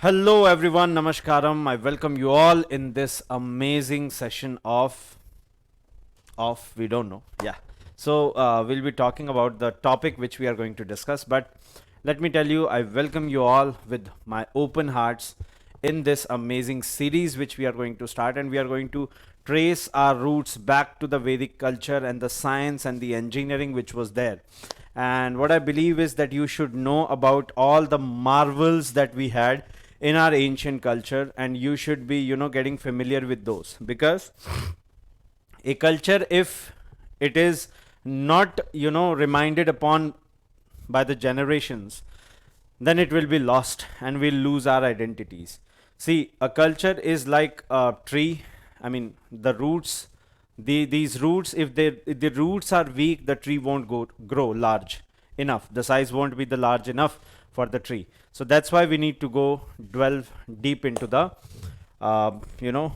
Hello everyone, Namaskaram. I welcome you all in this amazing session of we don't know. Yeah. So we'll be talking about the topic which we are going to discuss. But let me tell you, I welcome you all with my open hearts in this amazing series which we are going to start, and we are going to trace our roots back to the Vedic culture and the science and the engineering which was there. And what I believe is that you should know about all the marvels that we had in our ancient culture, and you should be, getting familiar with those, because a culture, if it is not, reminded upon by the generations, then it will be lost and we'll lose our identities. See, a culture is like a tree. I mean, the roots, these roots, if the roots are weak, the tree won't grow large enough. The size won't be the large enough for the tree. So that's why we need to go delve deep into the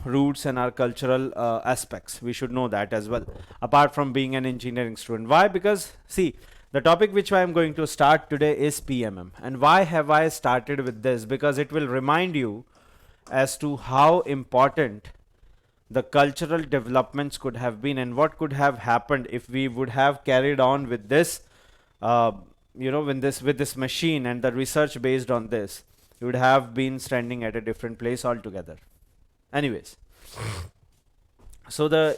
roots and our cultural aspects. We should know that as well, apart from being an engineering student. Why? Because see, the topic which I am going to start today is PMM. And why have I started with this? Because it will remind you as to how important the cultural developments could have been, and what could have happened if we would have carried on with this, with this machine and the research based on this. You would have been standing at a different place altogether. Anyways, so the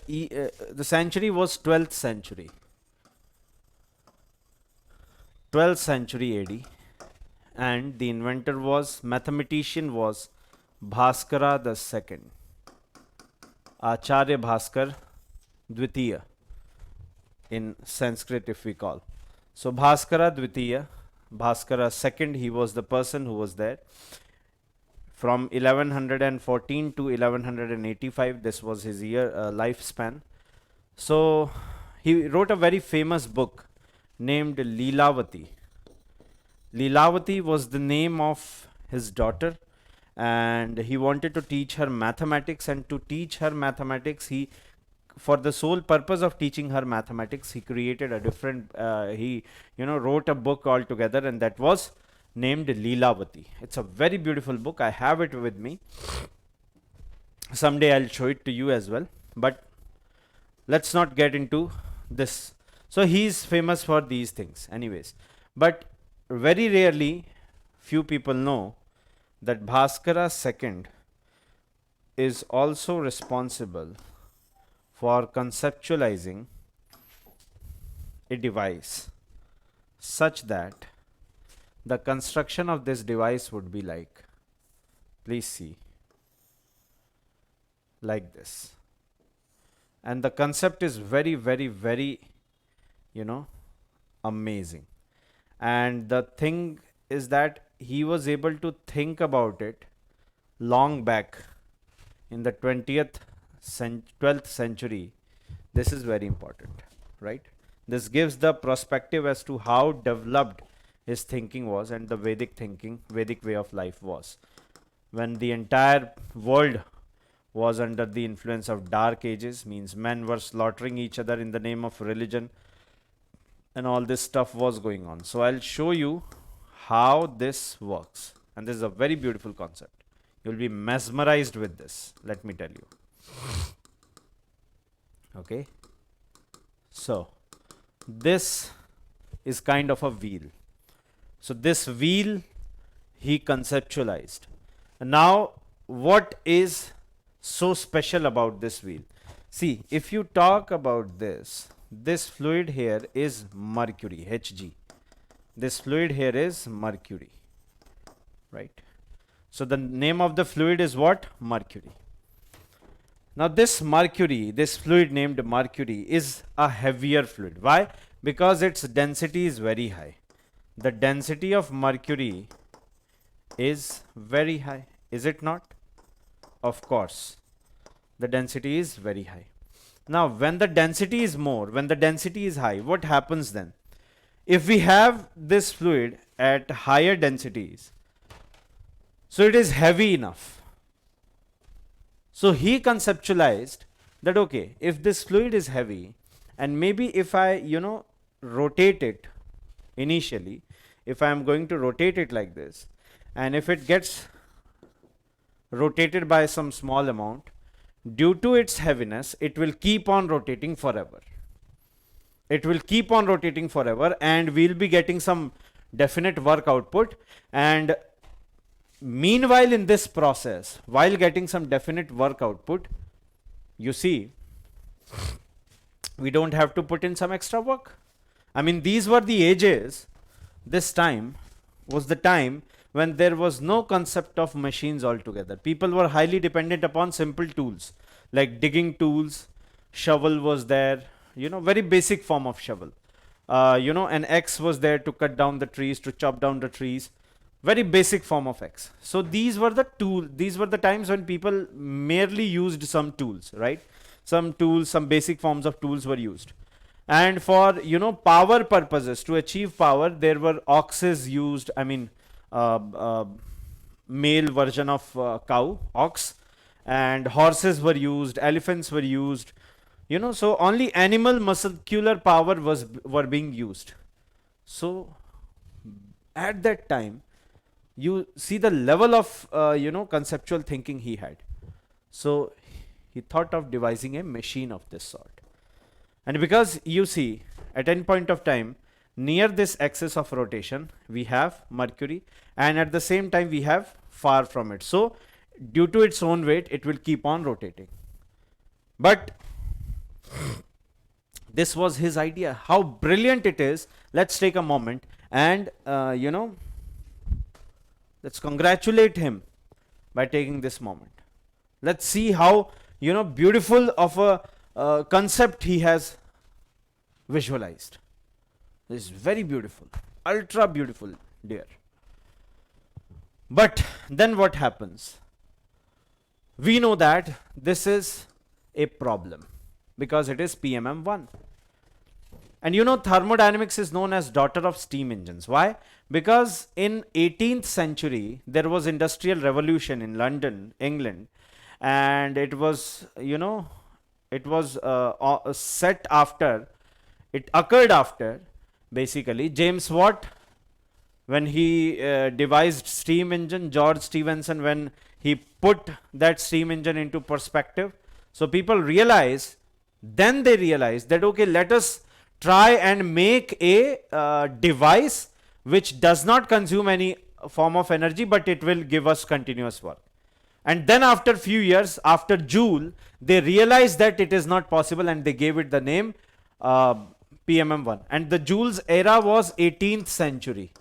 century was 12th century, 12th century AD, and the inventor was, mathematician was Bhaskara the second, Acharya Bhaskar Dvitiya in Sanskrit, if we call. So Bhaskara Dvitiya, Bhaskara second, he was the person who was there from 1114 to 1185. This was his year lifespan. So he wrote a very famous book named Leelavati. Leelavati was the name of his daughter, and he wanted to teach her mathematics. And to teach her mathematics, he, for the sole purpose of teaching her mathematics, he created a different he wrote a book altogether, and that was named Leelavati. It's a very beautiful book. I have it with me. Someday I'll show it to you as well, but let's not get into this. So he's famous for these things anyways, but very rarely few people know that Bhaskara second is also responsible for conceptualizing a device such that the construction of this device would be like, please see, like this. And the concept is very, very, very, amazing. And the thing is that he was able to think about it long back in the 12th century. This is very important, right? This gives the perspective as to how developed his thinking was, and the Vedic thinking, Vedic way of life was, when the entire world was under the influence of dark ages. Means men were slaughtering each other in the name of religion, and all this stuff was going on. So I'll show you how this works, and this is a very beautiful concept. You'll be mesmerized with this, let me tell you. Okay, so this is kind of a wheel. So this wheel he conceptualized. And now what is so special about this wheel? See, if you talk about this fluid here is mercury, Hg. This fluid here is mercury, right? So the name of the fluid is what? Mercury. Now this mercury, this fluid named mercury, is a heavier fluid. Why? Because its density is very high. The density of mercury is very high, is it not? Of course, the density is very high. Now when the density is more, when the density is high, what happens then? If we have this fluid at higher densities, so it is heavy enough. So he conceptualized that, okay, if this fluid is heavy, and maybe if I, rotate it initially, if I am going to rotate it like this, and if it gets rotated by some small amount, due to its heaviness, it will keep on rotating forever. It will keep on rotating forever, and we'll be getting some definite work output. And meanwhile, in this process, while getting some definite work output, you see, we don't have to put in some extra work. I mean, these were the ages. This time was the time when there was no concept of machines altogether. People were highly dependent upon simple tools like digging tools. Shovel was there, very basic form of shovel. An axe was there to cut down the trees, to chop down the trees. Very basic form of axe. So these were the times when people merely used some tools, right? Some tools, some basic forms of tools were used. And for, power purposes, to achieve power, there were oxes used. I mean, male version of cow, ox, and horses were used, elephants were used, so only animal muscular power were being used. So at that time, you see the level of conceptual thinking he had. So he thought of devising a machine of this sort. And because you see, at any point of time, near this axis of rotation, we have Mercury, and at the same time we have far from it. So due to its own weight, it will keep on rotating. But this was his idea. How brilliant it is. Let's take a moment and, let's congratulate him by taking this moment. Let's see how, beautiful of a concept he has visualized. This is very beautiful, ultra beautiful, dear. But then what happens? We know that this is a problem because it is PMM 1. And thermodynamics is known as daughter of steam engines. Why? Because in 18th century, there was industrial revolution in London, England, and it was, set after, it occurred after, basically, James Watt, when he devised steam engine, George Stephenson, when he put that steam engine into perspective. So people realize, then they realize that, okay, let us try and make a device which does not consume any form of energy, but it will give us continuous work. And then after few years, after Joule, they realized that it is not possible, and they gave it the name PMM 1. And the Joule's era was 18th century.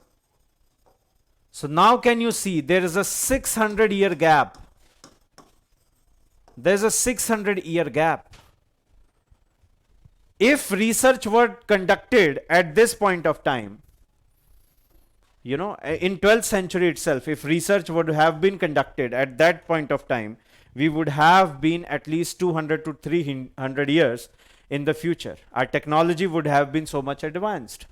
So now can you see there is a 600-year gap. There's a 600-year gap. If research were conducted at this point of time, in 12th century itself, if research would have been conducted at that point of time, we would have been at least 200 to 300 years in the future. Our technology would have been so much advanced,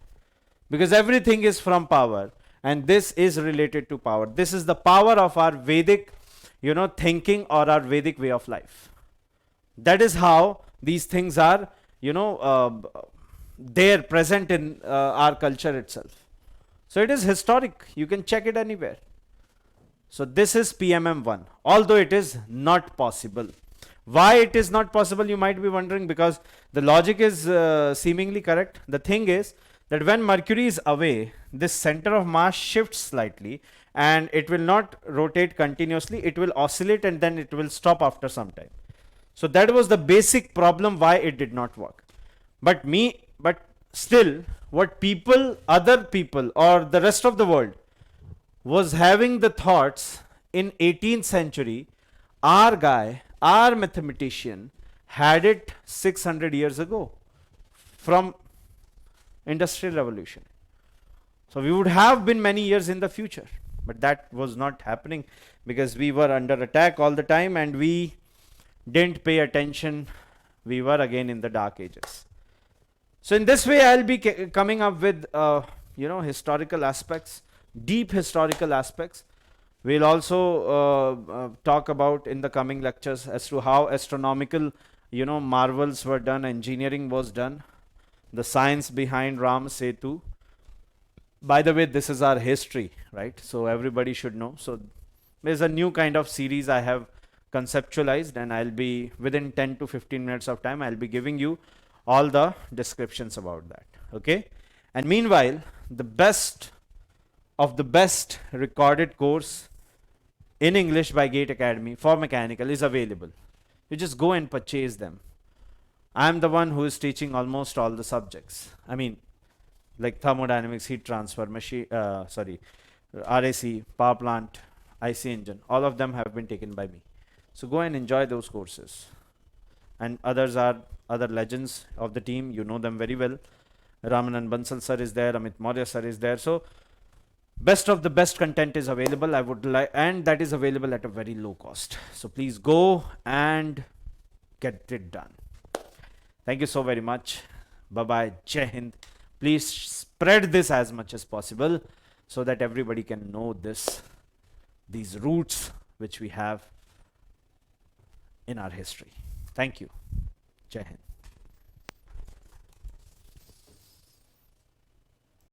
because everything is from power, and this is related to power. This is the power of our Vedic, thinking, or our Vedic way of life. That is how these things are, they're present in our culture itself. So it is historic. You can check it anywhere. So this is PMM 1, although it is not possible. Why it is not possible, you might be wondering, because the logic is seemingly correct. The thing is that when Mercury is away, this center of mass shifts slightly, and it will not rotate continuously. It will oscillate, and then it will stop after some time. So that was the basic problem why it did not work. But still, what other people, or the rest of the world was having the thoughts in 18th century, our guy, our mathematician, had it 600 years ago from industrial revolution. So we would have been many years in the future, but that was not happening because we were under attack all the time, and we didn't pay attention. We were again in the dark ages. So in this way, I'll be coming up with historical aspects, deep historical aspects. We'll also talk about in the coming lectures as to how astronomical marvels were done, engineering was done, the science behind Ram Setu. By the way, this is our history, right? So everybody should know. So There's a new kind of series I have conceptualized, and I'll be within 10 to 15 minutes of time, I'll be giving you all the descriptions about that. Okay. And meanwhile, the best of the best recorded course in English by Gate Academy for mechanical is available. You just go and purchase them. I'm the one who is teaching almost all the subjects. I mean, like thermodynamics, heat transfer, machine, RAC, power plant, IC engine, all of them have been taken by me. So go and enjoy those courses. And others are other legends of the team. You know them very well. Ramanan Bansal sir is there, Amit Maurya sir is there. So best of the best content is available. I would like, and that is available at a very low cost. So please go and get it done. Thank you so very much. Bye bye. Jai Hind. Please spread this as much as possible so that everybody can know these roots which we have in our history. Thank you. Jai Hind.